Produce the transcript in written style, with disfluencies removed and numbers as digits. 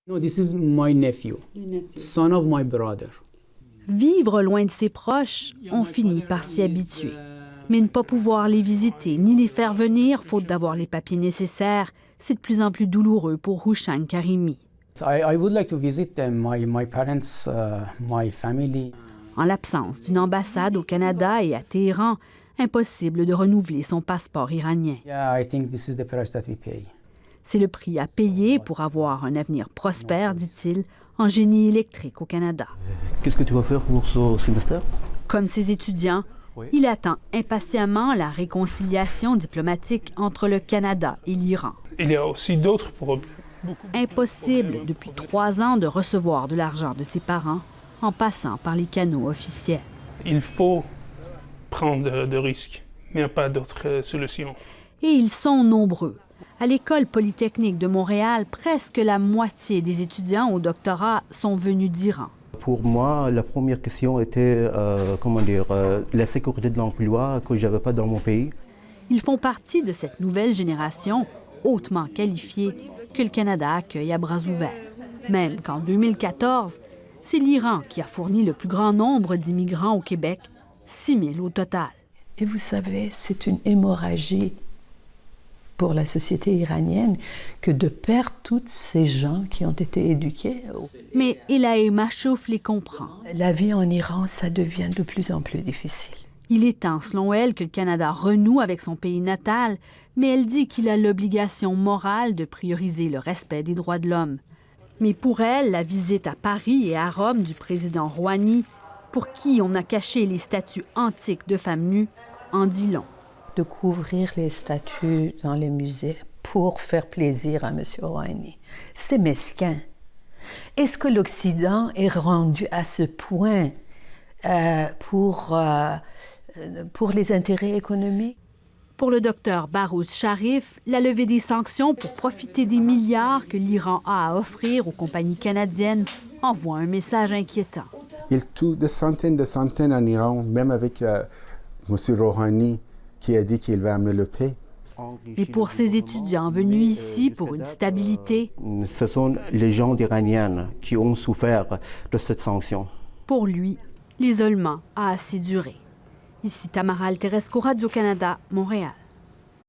No, this is my nephew, son of my brother. Vivre loin de ses proches, on finit par s'y habituer. Mais ne pas pouvoir les visiter ni les faire venir, faute d'avoir les papiers nécessaires, c'est de plus en plus douloureux pour Houchang Karimi. I would like to visit them, my parents, my family. En l'absence d'une ambassade au Canada et à Téhéran, impossible de renouveler son passeport iranien. Yeah, I think this is the price that we pay. C'est le prix à payer pour avoir un avenir prospère, dit-il, en génie électrique au Canada. Qu'est-ce que tu vas faire pour ce semestre? Comme ses étudiants, il attend impatiemment la réconciliation diplomatique entre le Canada et l'Iran. Il y a aussi d'autres problèmes. Impossible depuis 3 ans de recevoir de l'argent de ses parents en passant par les canaux officiels. Il faut prendre de risques, mais il n'y a pas d'autre solution. Et ils sont nombreux. À l'École polytechnique de Montréal, presque la moitié des étudiants au doctorat sont venus d'Iran. Pour moi, la première question était la sécurité de l'emploi que je n'avais pas dans mon pays. Ils font partie de cette nouvelle génération hautement qualifiée que le Canada accueille à bras ouverts. Même qu'en 2014, c'est l'Iran qui a fourni le plus grand nombre d'immigrants au Québec, 6 000 au total. Et vous savez, c'est une hémorragie pour la société iranienne que de perdre tous ces gens qui ont été éduqués. Mais Elahe Machouf les comprend. La vie en Iran, ça devient de plus en plus difficile. Il est temps, selon elle, que le Canada renoue avec son pays natal, mais elle dit qu'il a l'obligation morale de prioriser le respect des droits de l'homme. Mais pour elle, la visite à Paris et à Rome du président Rouhani, pour qui on a caché les statues antiques de femmes nues, en dit long. De couvrir les statues dans les musées pour faire plaisir à M. Rouhani, c'est mesquin. Est-ce que l'Occident est rendu à ce point pour les intérêts économiques? Pour le docteur Barouz Sharif, la levée des sanctions pour profiter des milliards que l'Iran a à offrir aux compagnies canadiennes envoie un message inquiétant. Il tue des centaines en Iran, même avec M. Rouhani qui a dit qu'il va amener le paix. Et pour ces étudiants venus ici pour une stabilité, ce sont les gens iraniens qui ont souffert de cette sanction. Pour lui, l'isolement a assez duré. Ici Tamara Alterescu, Radio-Canada, Montréal.